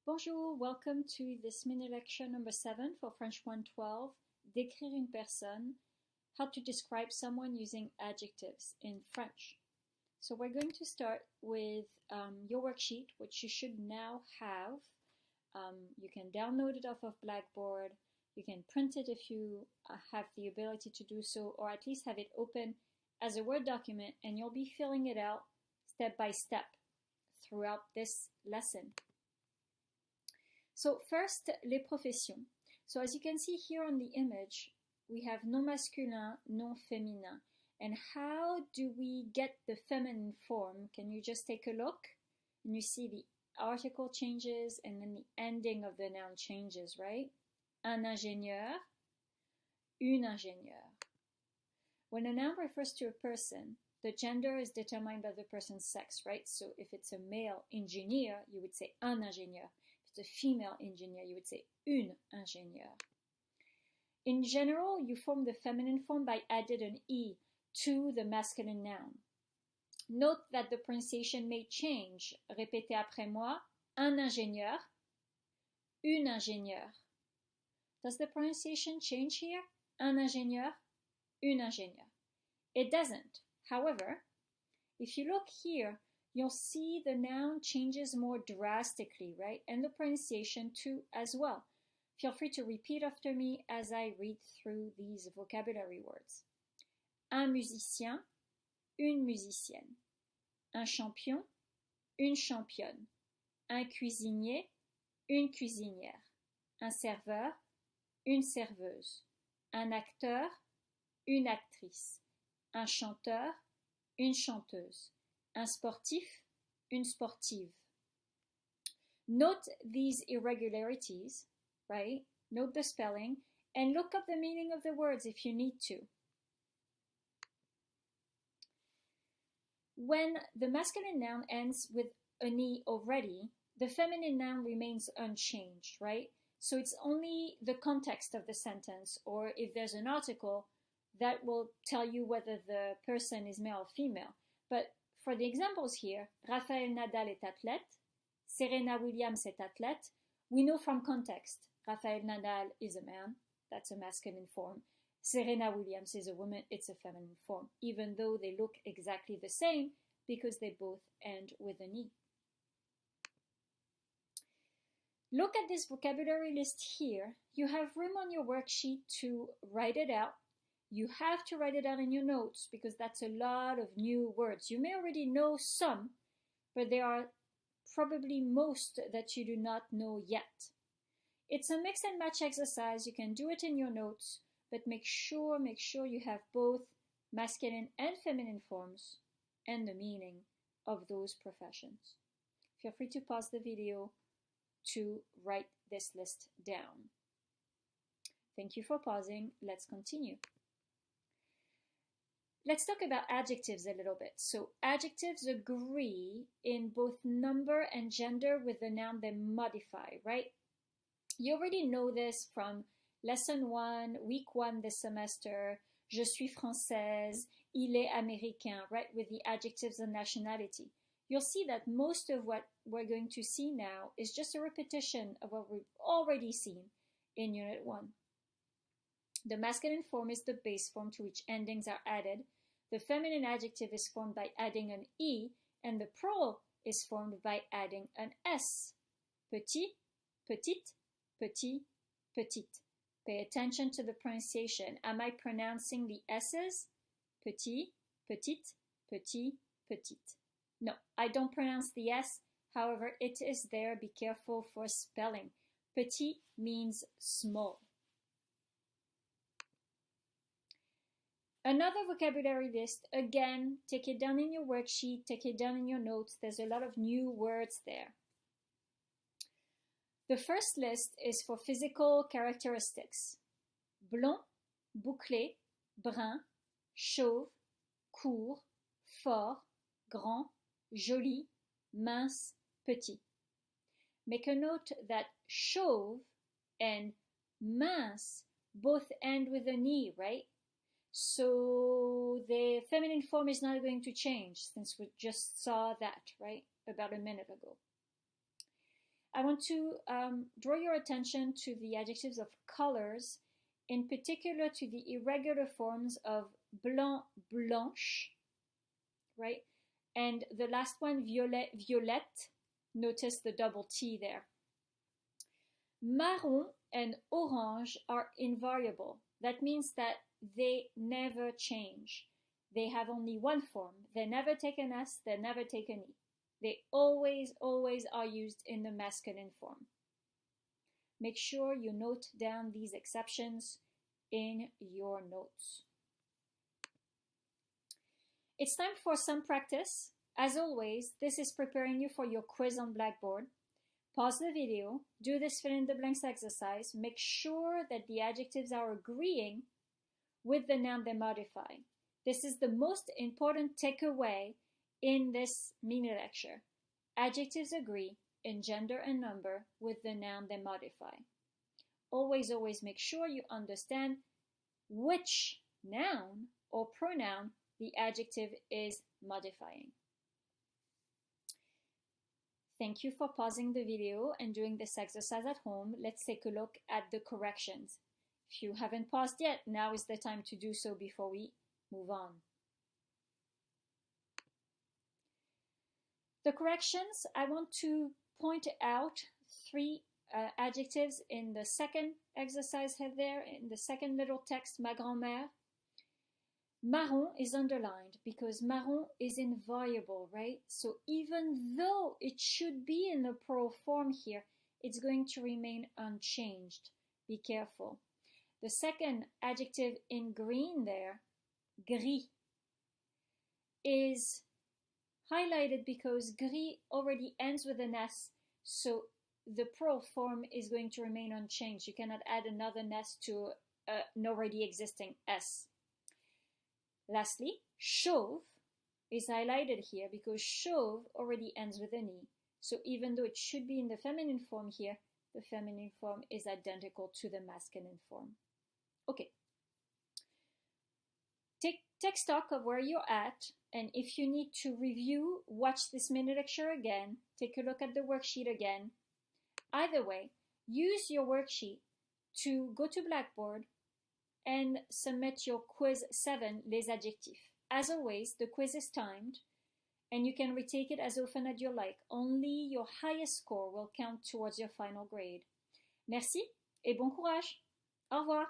Bonjour, welcome to this mini lecture number 7 for French 112, Décrire une personne, how to describe someone using adjectives in French. So we're going to start with your worksheet, which you should now have. You can download it off of Blackboard, you can print it if you have the ability to do so, or at least have it open as a Word document, and you'll be filling it out step by step throughout this lesson. So first, les professions. So as you can see here on the image, we have non masculin, non féminin. And how do we get the feminine form? Can you just take a look? And you see the article changes and then the ending of the noun changes, right? Un ingénieur, une ingénieure. When a noun refers to a person, the gender is determined by the person's sex, right? So if it's a male engineer, you would say un ingénieur. If it's a female engineer, you would say une ingénieure. In general, you form the feminine form by adding an E to the masculine noun. Note that the pronunciation may change. Répétez après moi, un ingénieur, une ingénieure. Does the pronunciation change here? Un ingénieur, une ingénieure. It doesn't. However, if you look here, you'll see the noun changes more drastically, right? And the pronunciation too as well. Feel free to repeat after me as I read through these vocabulary words. Un musicien, une musicienne. Un champion, une championne. Un cuisinier, une cuisinière. Un serveur, une serveuse. Un acteur, une actrice. Un chanteur, une chanteuse. Un sportif, une sportive. Note these irregularities, right? Note the spelling and look up the meaning of the words if you need to. When the masculine noun ends with an E already, the feminine noun remains unchanged, right? So it's only the context of the sentence, or if there's an article, that will tell you whether the person is male or female. But for the examples here, Rafael Nadal est athlète, Serena Williams est athlète. We know from context, Rafael Nadal is a man, that's a masculine form. Serena Williams is a woman, it's a feminine form, even though they look exactly the same because they both end with an E. Look at this vocabulary list here. You have room on your worksheet to write it out. You have to write it out in your notes because that's a lot of new words. You may already know some, but there are probably most that you do not know yet. It's a mix and match exercise. You can do it in your notes, but make sure you have both masculine and feminine forms and the meaning of those professions. Feel free to pause the video to write this list down. Thank you for pausing. Let's continue. Let's talk about adjectives a little bit. So adjectives agree in both number and gender with the noun they modify, right? You already know this from lesson 1, week 1 this semester. Je suis française, il est américain, right? With the adjectives of nationality. You'll see that most of what we're going to see now is just a repetition of what we've already seen in Unit 1. The masculine form is the base form to which endings are added. The feminine adjective is formed by adding an E, and the plural is formed by adding an S. Petit, petite, petit, petite. Pay attention to the pronunciation. Am I pronouncing the S's? Petit, petite, petit, petite. No, I don't pronounce the S. However, it is there. Be careful for spelling. Petit means small. Another vocabulary list, again, take it down in your worksheet, take it down in your notes. There's a lot of new words there. The first list is for physical characteristics. Blond, bouclé, brun, chauve, court, fort, grand, joli, mince, petit. Make a note that chauve and mince both end with an E, right? So the feminine form is not going to change since we just saw that, right, about a minute ago. I want to draw your attention to the adjectives of colors, in particular to the irregular forms of blanc, blanche, right? And the last one, violet, violette. Notice the double T there. Marron and orange are invariable. That means that they never change. They have only one form. They never take an S, they never take an E. They always are used in the masculine form. Make sure you note down these exceptions in your notes. It's time for some practice. As always, this is preparing you for your quiz on Blackboard. Pause the video, do this fill in the blanks exercise, make sure that the adjectives are agreeing with the noun they modify. This is the most important takeaway in this mini lecture. Adjectives agree in gender and number with the noun they modify. Always make sure you understand which noun or pronoun the adjective is modifying. Thank you for pausing the video and doing this exercise at home. Let's take a look at the corrections. If you haven't paused yet, now is the time to do so before we move on. The corrections, I want to point out three adjectives in the second exercise head there, in the second little text, ma grand-mère. Marron is underlined because marron is invariable, right? So even though it should be in the plural form here, it's going to remain unchanged. Be careful. The second adjective in green there, gris, is highlighted because gris already ends with an S, so the plural form is going to remain unchanged. You cannot add another S to an already existing S. Lastly, chauve is highlighted here because chauve already ends with an E. So even though it should be in the feminine form here, the feminine form is identical to the masculine form. Okay. Take stock of where you're at, and if you need to review, watch this mini lecture again, take a look at the worksheet again. Either way, use your worksheet to go to Blackboard and submit your quiz 7, les adjectifs. As always, the quiz is timed, and you can retake it as often as you like. Only your highest score will count towards your final grade. Merci et bon courage. Au revoir.